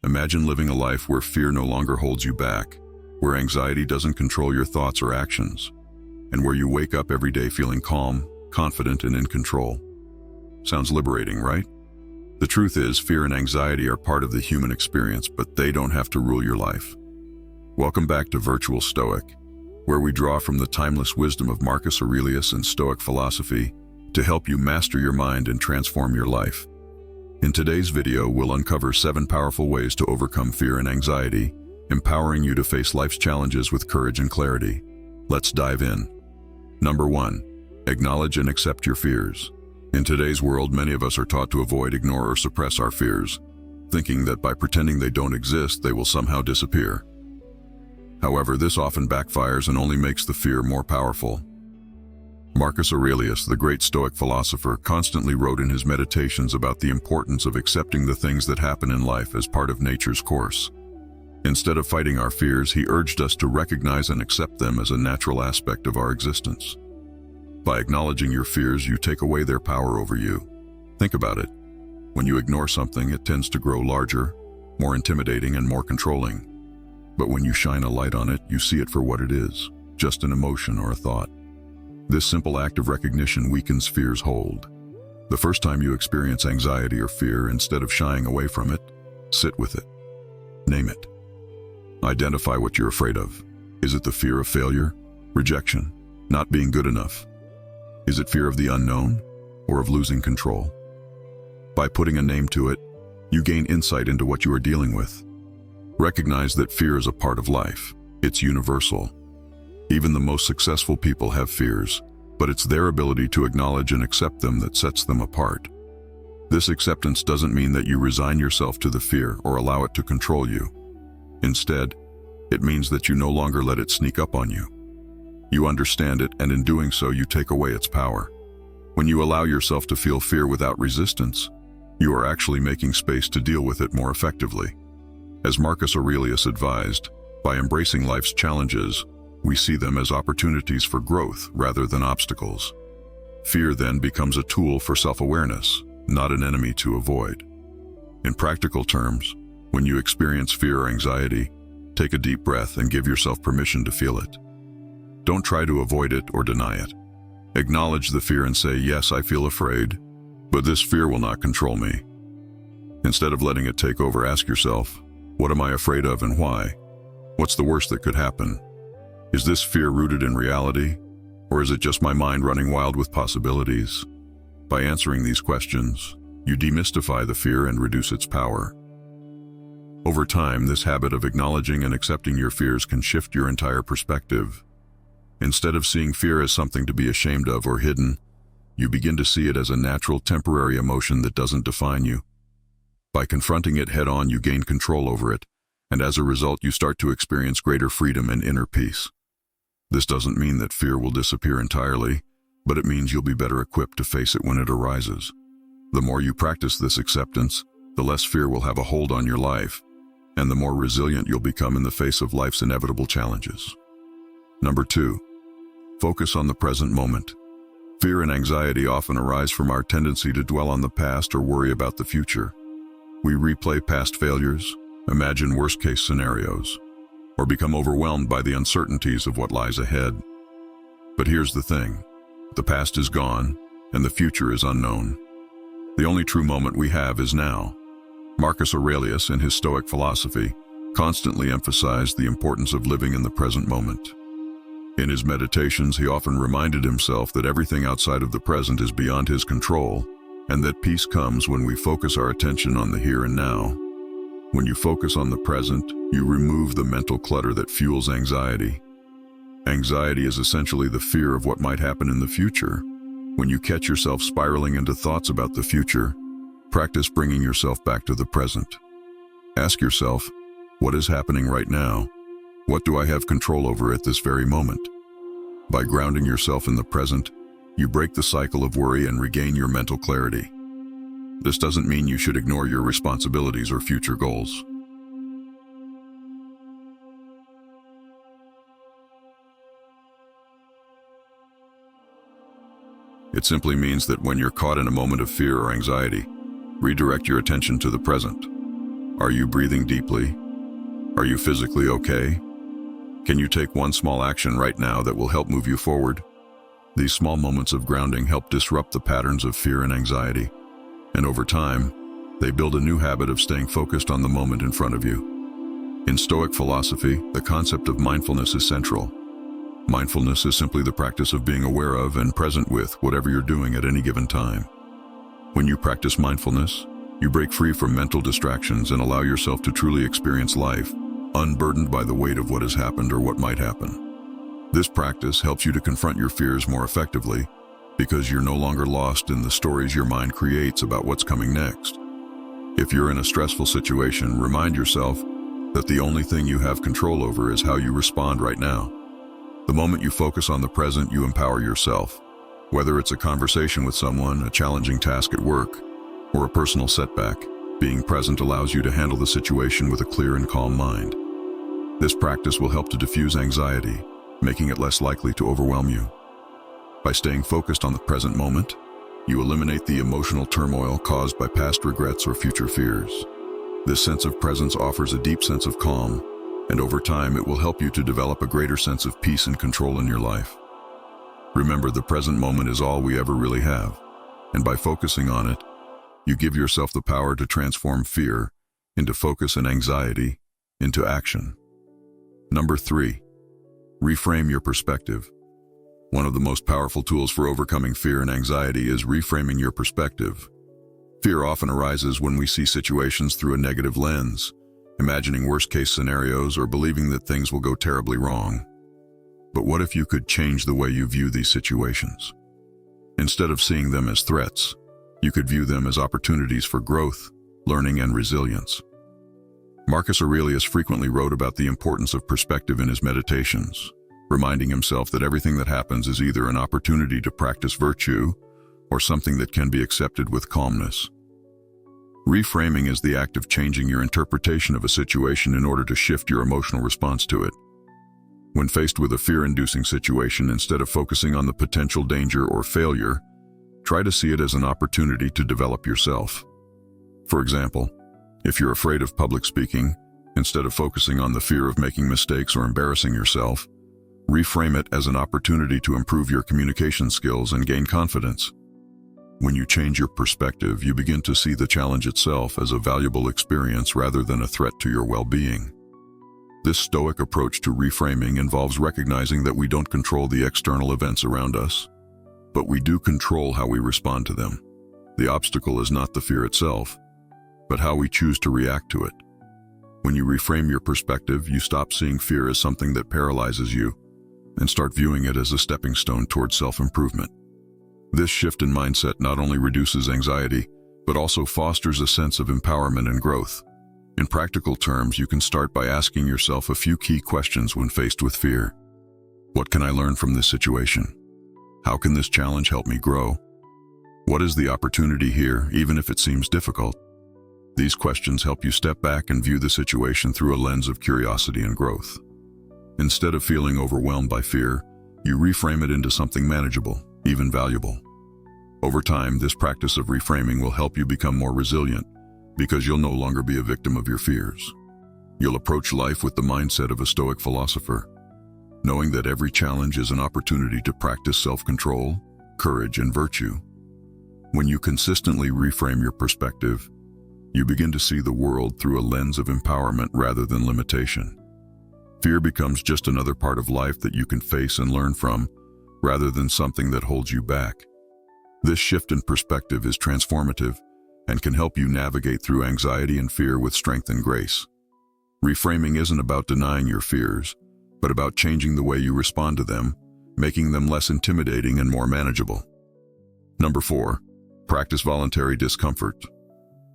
Imagine living a life where fear no longer holds you back, where anxiety doesn't control your thoughts or actions, and where you wake up every day feeling calm, confident, and in control. Sounds liberating, right? The truth is, fear and anxiety are part of the human experience, but they don't have to rule your life. Welcome back to Virtual Stoic, where we draw from the timeless wisdom of Marcus Aurelius and Stoic philosophy to help you master your mind and transform your life. In today's video, we'll uncover 7 powerful ways to overcome fear and anxiety, empowering you to face life's challenges with courage and clarity. Let's dive in. Number 1. Acknowledge and accept your fears. In today's world, many of us are taught to avoid, ignore, or suppress our fears, thinking that by pretending they don't exist, they will somehow disappear. However, this often backfires and only makes the fear more powerful. Marcus Aurelius, the great Stoic philosopher, constantly wrote in his meditations about the importance of accepting the things that happen in life as part of nature's course. Instead of fighting our fears, he urged us to recognize and accept them as a natural aspect of our existence. By acknowledging your fears, you take away their power over you. Think about it. When you ignore something, it tends to grow larger, more intimidating, and more controlling. But when you shine a light on it, you see it for what it is, just an emotion or a thought. This simple act of recognition weakens fear's hold. The first time you experience anxiety or fear, instead of shying away from it, sit with it. Name it. Identify what you're afraid of. Is it the fear of failure, rejection, not being good enough? Is it fear of the unknown, or of losing control? By putting a name to it, you gain insight into what you are dealing with. Recognize that fear is a part of life. It's universal. Even the most successful people have fears, but it's their ability to acknowledge and accept them that sets them apart. This acceptance doesn't mean that you resign yourself to the fear or allow it to control you. Instead, it means that you no longer let it sneak up on you. You understand it, and in doing so, you take away its power. When you allow yourself to feel fear without resistance, you are actually making space to deal with it more effectively. As Marcus Aurelius advised, by embracing life's challenges, we see them as opportunities for growth rather than obstacles. Fear then becomes a tool for self-awareness, not an enemy to avoid. In practical terms, when you experience fear or anxiety, take a deep breath and give yourself permission to feel it. Don't try to avoid it or deny it. Acknowledge the fear and say, "Yes, I feel afraid, but this fear will not control me." Instead of letting it take over, ask yourself, what am I afraid of and why? What's the worst that could happen? Is this fear rooted in reality, or is it just my mind running wild with possibilities? By answering these questions, you demystify the fear and reduce its power. Over time, this habit of acknowledging and accepting your fears can shift your entire perspective. Instead of seeing fear as something to be ashamed of or hidden, you begin to see it as a natural, temporary emotion that doesn't define you. By confronting it head-on, you gain control over it, and as a result, you start to experience greater freedom and inner peace. This doesn't mean that fear will disappear entirely, but it means you'll be better equipped to face it when it arises. The more you practice this acceptance, the less fear will have a hold on your life, and the more resilient you'll become in the face of life's inevitable challenges. Number 2. Focus on the present moment. Fear and anxiety often arise from our tendency to dwell on the past or worry about the future. We replay past failures, imagine worst-case scenarios, or become overwhelmed by the uncertainties of what lies ahead. But here's the thing. The past is gone, and the future is unknown. The only true moment we have is now. Marcus Aurelius, in his Stoic philosophy, constantly emphasized the importance of living in the present moment. In his meditations, he often reminded himself that everything outside of the present is beyond his control, and that peace comes when we focus our attention on the here and now. When you focus on the present, you remove the mental clutter that fuels anxiety. Anxiety is essentially the fear of what might happen in the future. When you catch yourself spiraling into thoughts about the future, practice bringing yourself back to the present. Ask yourself, what is happening right now? What do I have control over at this very moment? By grounding yourself in the present, you break the cycle of worry and regain your mental clarity. This doesn't mean you should ignore your responsibilities or future goals. It simply means that when you're caught in a moment of fear or anxiety, redirect your attention to the present. Are you breathing deeply? Are you physically okay? Can you take one small action right now that will help move you forward? These small moments of grounding help disrupt the patterns of fear and anxiety, and over time, they build a new habit of staying focused on the moment in front of you. In Stoic philosophy, the concept of mindfulness is central. Mindfulness is simply the practice of being aware of and present with whatever you're doing at any given time. When you practice mindfulness, you break free from mental distractions and allow yourself to truly experience life, unburdened by the weight of what has happened or what might happen. This practice helps you to confront your fears more effectively because you're no longer lost in the stories your mind creates about what's coming next. If you're in a stressful situation, remind yourself that the only thing you have control over is how you respond right now. The moment you focus on the present, you empower yourself. Whether it's a conversation with someone, a challenging task at work, or a personal setback, being present allows you to handle the situation with a clear and calm mind. This practice will help to diffuse anxiety, making it less likely to overwhelm you. By staying focused on the present moment, you eliminate the emotional turmoil caused by past regrets or future fears. This sense of presence offers a deep sense of calm, and over time it will help you to develop a greater sense of peace and control in your life. Remember, the present moment is all we ever really have, and by focusing on it, you give yourself the power to transform fear into focus and anxiety into action. Number 3, reframe your perspective. One of the most powerful tools for overcoming fear and anxiety is reframing your perspective. Fear often arises when we see situations through a negative lens, imagining worst-case scenarios or believing that things will go terribly wrong. But what if you could change the way you view these situations? Instead of seeing them as threats, you could view them as opportunities for growth, learning, and resilience. Marcus Aurelius frequently wrote about the importance of perspective in his meditations, reminding himself that everything that happens is either an opportunity to practice virtue or something that can be accepted with calmness. Reframing is the act of changing your interpretation of a situation in order to shift your emotional response to it. When faced with a fear-inducing situation, instead of focusing on the potential danger or failure, try to see it as an opportunity to develop yourself. For example, if you're afraid of public speaking, instead of focusing on the fear of making mistakes or embarrassing yourself, reframe it as an opportunity to improve your communication skills and gain confidence. When you change your perspective, you begin to see the challenge itself as a valuable experience rather than a threat to your well-being. This Stoic approach to reframing involves recognizing that we don't control the external events around us, but we do control how we respond to them. The obstacle is not the fear itself, but how we choose to react to it. When you reframe your perspective, you stop seeing fear as something that paralyzes you and start viewing it as a stepping stone towards self-improvement. This shift in mindset not only reduces anxiety, but also fosters a sense of empowerment and growth. In practical terms, you can start by asking yourself a few key questions when faced with fear. What can I learn from this situation? How can this challenge help me grow? What is the opportunity here, even if it seems difficult? These questions help you step back and view the situation through a lens of curiosity and growth. Instead of feeling overwhelmed by fear, you reframe it into something manageable, even valuable. Over time, this practice of reframing will help you become more resilient because you'll no longer be a victim of your fears. You'll approach life with the mindset of a Stoic philosopher, knowing that every challenge is an opportunity to practice self-control, courage, and virtue. When you consistently reframe your perspective, you begin to see the world through a lens of empowerment rather than limitation. Fear becomes just another part of life that you can face and learn from, rather than something that holds you back. This shift in perspective is transformative and can help you navigate through anxiety and fear with strength and grace. Reframing isn't about denying your fears, but about changing the way you respond to them, making them less intimidating and more manageable. Number 4, practice voluntary discomfort.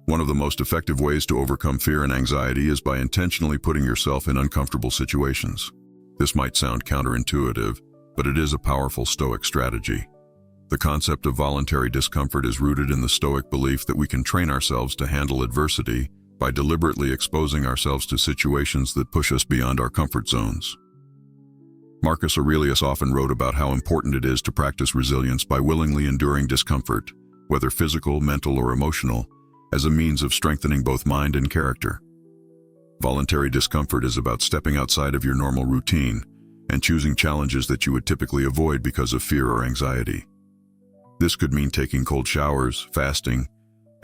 One of the most effective ways to overcome fear and anxiety is by intentionally putting yourself in uncomfortable situations. This might sound counterintuitive, but it is a powerful Stoic strategy. The concept of voluntary discomfort is rooted in the Stoic belief that we can train ourselves to handle adversity by deliberately exposing ourselves to situations that push us beyond our comfort zones. Marcus Aurelius often wrote about how important it is to practice resilience by willingly enduring discomfort, whether physical, mental, or emotional, as a means of strengthening both mind and character. Voluntary discomfort is about stepping outside of your normal routine and choosing challenges that you would typically avoid because of fear or anxiety. This could mean taking cold showers, fasting,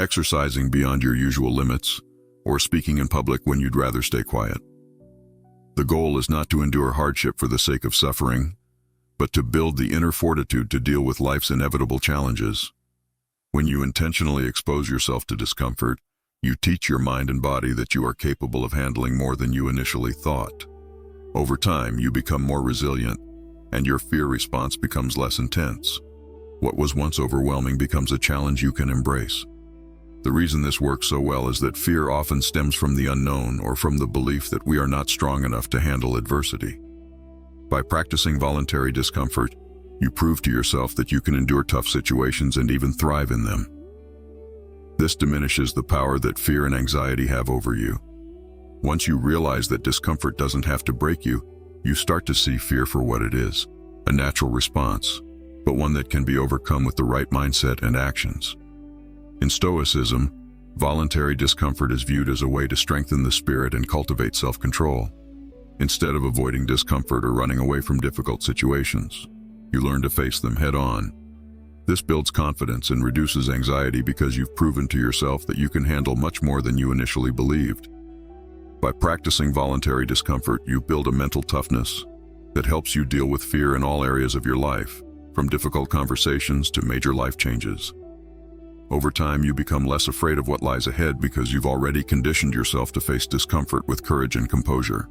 exercising beyond your usual limits, or speaking in public when you'd rather stay quiet. The goal is not to endure hardship for the sake of suffering, but to build the inner fortitude to deal with life's inevitable challenges. When you intentionally expose yourself to discomfort, you teach your mind and body that you are capable of handling more than you initially thought. Over time, you become more resilient, and your fear response becomes less intense. What was once overwhelming becomes a challenge you can embrace. The reason this works so well is that fear often stems from the unknown or from the belief that we are not strong enough to handle adversity. By practicing voluntary discomfort, you prove to yourself that you can endure tough situations and even thrive in them. This diminishes the power that fear and anxiety have over you. Once you realize that discomfort doesn't have to break you, you start to see fear for what it is, a natural response, but one that can be overcome with the right mindset and actions. In Stoicism, voluntary discomfort is viewed as a way to strengthen the spirit and cultivate self-control. Instead of avoiding discomfort or running away from difficult situations, you learn to face them head-on. This builds confidence and reduces anxiety because you've proven to yourself that you can handle much more than you initially believed. By practicing voluntary discomfort, you build a mental toughness that helps you deal with fear in all areas of your life, from difficult conversations to major life changes. Over time, you become less afraid of what lies ahead because you've already conditioned yourself to face discomfort with courage and composure.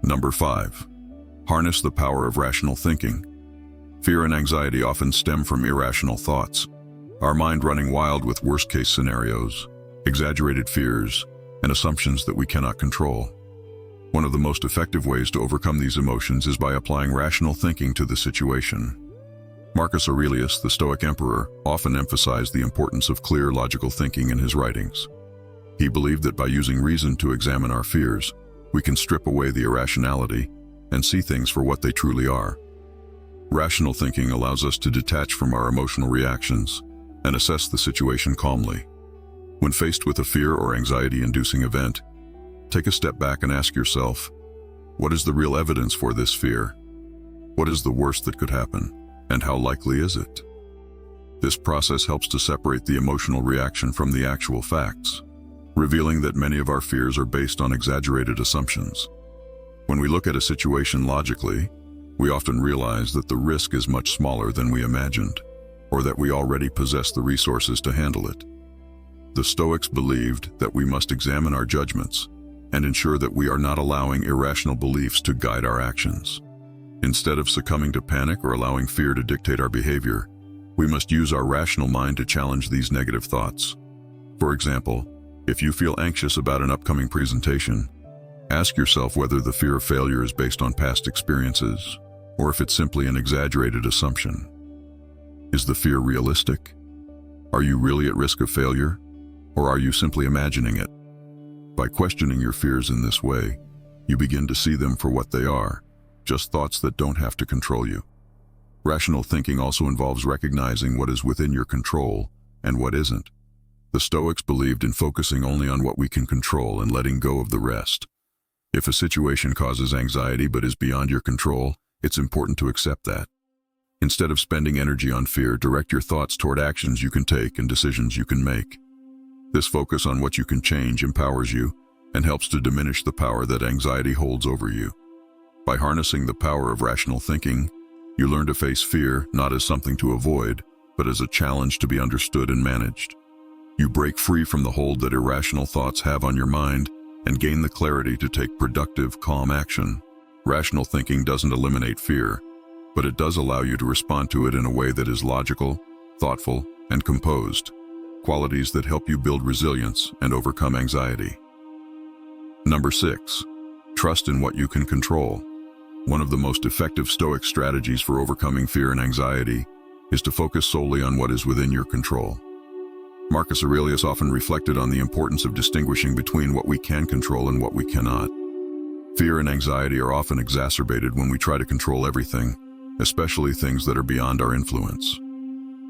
Number 5. Harness the power of rational thinking. Fear and anxiety often stem from irrational thoughts, our mind running wild with worst-case scenarios, exaggerated fears, and assumptions that we cannot control. One of the most effective ways to overcome these emotions is by applying rational thinking to the situation. Marcus Aurelius, the Stoic emperor, often emphasized the importance of clear, logical thinking in his writings. He believed that by using reason to examine our fears, we can strip away the irrationality and see things for what they truly are. Rational thinking allows us to detach from our emotional reactions and assess the situation calmly. When faced with a fear or anxiety-inducing event, take a step back and ask yourself, what is the real evidence for this fear? What is the worst that could happen? And how likely is it? This process helps to separate the emotional reaction from the actual facts, revealing that many of our fears are based on exaggerated assumptions. When we look at a situation logically, we often realize that the risk is much smaller than we imagined, or that we already possess the resources to handle it. The Stoics believed that we must examine our judgments and ensure that we are not allowing irrational beliefs to guide our actions. Instead of succumbing to panic or allowing fear to dictate our behavior, we must use our rational mind to challenge these negative thoughts. For example, if you feel anxious about an upcoming presentation, ask yourself whether the fear of failure is based on past experiences, or if it's simply an exaggerated assumption. Is the fear realistic? Are you really at risk of failure, or are you simply imagining it? By questioning your fears in this way, you begin to see them for what they are, just thoughts that don't have to control you. Rational thinking also involves recognizing what is within your control and what isn't. The Stoics believed in focusing only on what we can control and letting go of the rest. If a situation causes anxiety but is beyond your control, it's important to accept that. Instead of spending energy on fear, direct your thoughts toward actions you can take and decisions you can make. This focus on what you can change empowers you and helps to diminish the power that anxiety holds over you. By harnessing the power of rational thinking, you learn to face fear not as something to avoid, but as a challenge to be understood and managed. You break free from the hold that irrational thoughts have on your mind and gain the clarity to take productive, calm action. Rational thinking doesn't eliminate fear, but it does allow you to respond to it in a way that is logical, thoughtful, and composed, qualities that help you build resilience and overcome anxiety. Number 6. Trust in what you can control. One of the most effective Stoic strategies for overcoming fear and anxiety is to focus solely on what is within your control. Marcus Aurelius often reflected on the importance of distinguishing between what we can control and what we cannot. Fear and anxiety are often exacerbated when we try to control everything, especially things that are beyond our influence.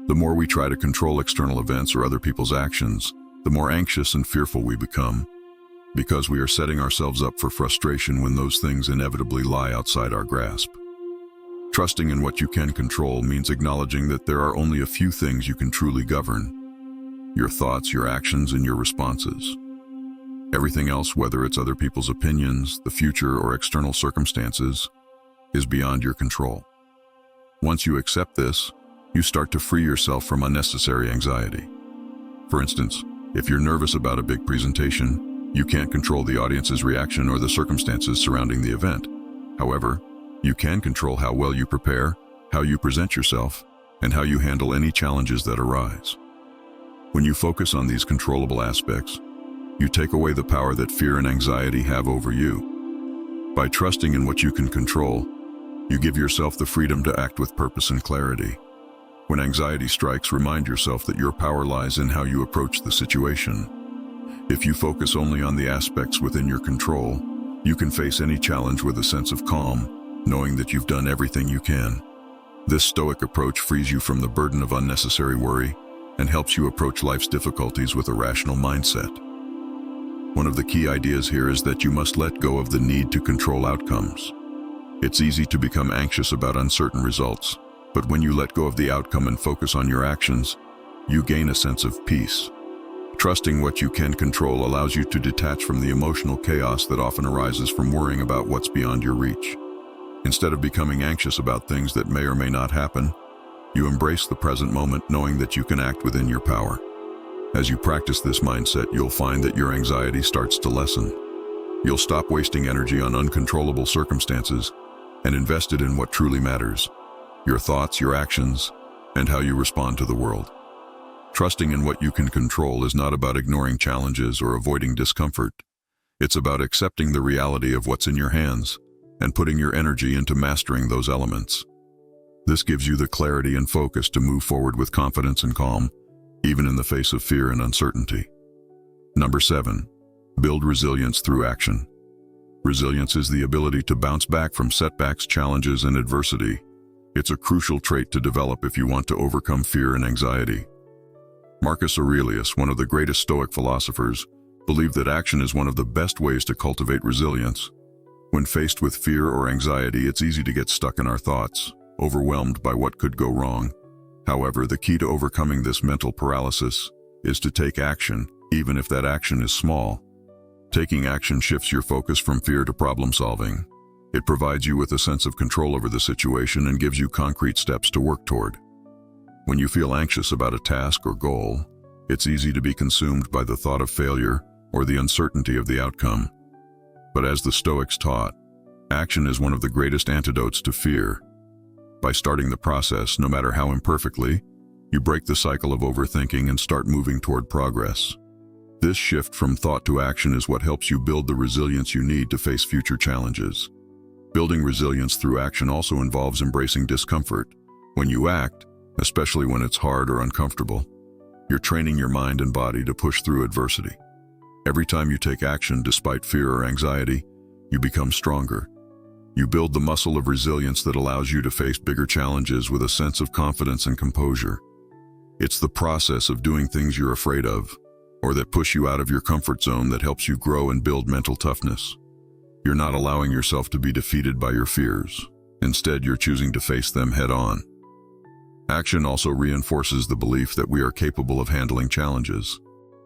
The more we try to control external events or other people's actions, the more anxious and fearful we become. because we are setting ourselves up for frustration when those things inevitably lie outside our grasp. Trusting in what you can control means acknowledging that there are only a few things you can truly govern: your thoughts, your actions, and your responses. Everything else, whether it's other people's opinions, the future, or external circumstances, is beyond your control. Once you accept this, you start to free yourself from unnecessary anxiety. For instance, if you're nervous about a big presentation, you can't control the audience's reaction or the circumstances surrounding the event. However, you can control how well you prepare, how you present yourself, and how you handle any challenges that arise. When you focus on these controllable aspects, you take away the power that fear and anxiety have over you. By trusting in what you can control, you give yourself the freedom to act with purpose and clarity. When anxiety strikes, remind yourself that your power lies in how you approach the situation. If you focus only on the aspects within your control, you can face any challenge with a sense of calm, knowing that you've done everything you can. This Stoic approach frees you from the burden of unnecessary worry and helps you approach life's difficulties with a rational mindset. One of the key ideas here is that you must let go of the need to control outcomes. It's easy to become anxious about uncertain results, but when you let go of the outcome and focus on your actions, you gain a sense of peace. Trusting what you can control allows you to detach from the emotional chaos that often arises from worrying about what's beyond your reach. Instead of becoming anxious about things that may or may not happen, you embrace the present moment knowing that you can act within your power. As you practice this mindset, you'll find that your anxiety starts to lessen. You'll stop wasting energy on uncontrollable circumstances and invest it in what truly matters: your thoughts, your actions, and how you respond to the world. Trusting in what you can control is not about ignoring challenges or avoiding discomfort. It's about accepting the reality of what's in your hands and putting your energy into mastering those elements. This gives you the clarity and focus to move forward with confidence and calm, even in the face of fear and uncertainty. Number 7, build resilience through action. Resilience is the ability to bounce back from setbacks, challenges, and adversity. It's a crucial trait to develop if you want to overcome fear and anxiety. Marcus Aurelius, one of the greatest Stoic philosophers, believed that action is one of the best ways to cultivate resilience. When faced with fear or anxiety, it's easy to get stuck in our thoughts, overwhelmed by what could go wrong. However, the key to overcoming this mental paralysis is to take action, even if that action is small. Taking action shifts your focus from fear to problem solving. It provides you with a sense of control over the situation and gives you concrete steps to work toward. When you feel anxious about a task or goal, it's easy to be consumed by the thought of failure or the uncertainty of the outcome. But as the Stoics taught, action is one of the greatest antidotes to fear. By starting the process, no matter how imperfectly, you break the cycle of overthinking and start moving toward progress. This shift from thought to action is what helps you build the resilience you need to face future challenges. Building resilience through action also involves embracing discomfort. When you act, especially when it's hard or uncomfortable, you're training your mind and body to push through adversity. Every time you take action despite fear or anxiety, you become stronger. You build the muscle of resilience that allows you to face bigger challenges with a sense of confidence and composure. It's the process of doing things you're afraid of, or that push you out of your comfort zone, that helps you grow and build mental toughness. You're not allowing yourself to be defeated by your fears. Instead, you're choosing to face them head on. Action also reinforces the belief that we are capable of handling challenges.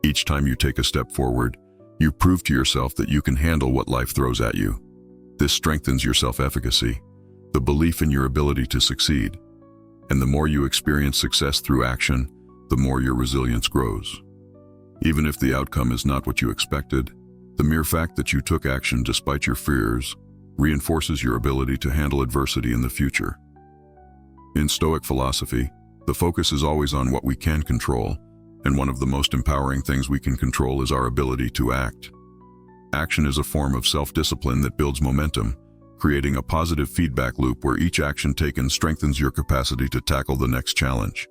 Each time you take a step forward, you prove to yourself that you can handle what life throws at you. This strengthens your self-efficacy, the belief in your ability to succeed. And the more you experience success through action, the more your resilience grows. Even if the outcome is not what you expected, the mere fact that you took action despite your fears reinforces your ability to handle adversity in the future. In Stoic philosophy, the focus is always on what we can control, and one of the most empowering things we can control is our ability to act. Action is a form of self-discipline that builds momentum, creating a positive feedback loop where each action taken strengthens your capacity to tackle the next challenge.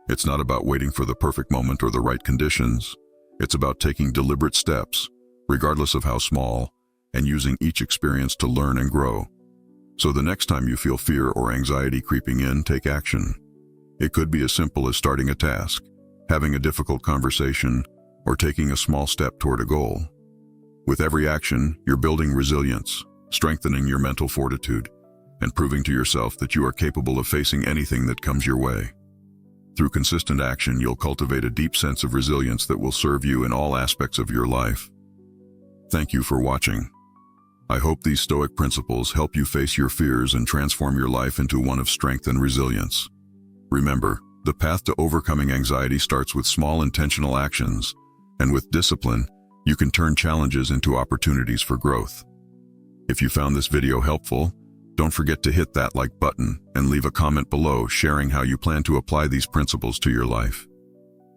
It's not about waiting for the perfect moment or the right conditions. It's about taking deliberate steps, regardless of how small, and using each experience to learn and grow. So the next time you feel fear or anxiety creeping in, take action. It could be as simple as starting a task, having a difficult conversation, or taking a small step toward a goal. With every action, you're building resilience, strengthening your mental fortitude, and proving to yourself that you are capable of facing anything that comes your way. Through consistent action, you'll cultivate a deep sense of resilience that will serve you in all aspects of your life. Thank you for watching. I hope these Stoic principles help you face your fears and transform your life into one of strength and resilience. Remember, the path to overcoming anxiety starts with small intentional actions, and with discipline, you can turn challenges into opportunities for growth. If you found this video helpful, don't forget to hit that like button and leave a comment below sharing how you plan to apply these principles to your life.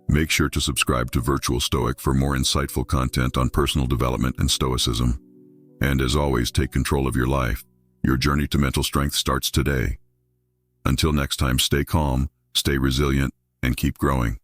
Make sure to subscribe to Virtual Stoic for more insightful content on personal development and Stoicism. And as always, take control of your life. Your journey to mental strength starts today. Until next time, stay calm, stay resilient, and keep growing.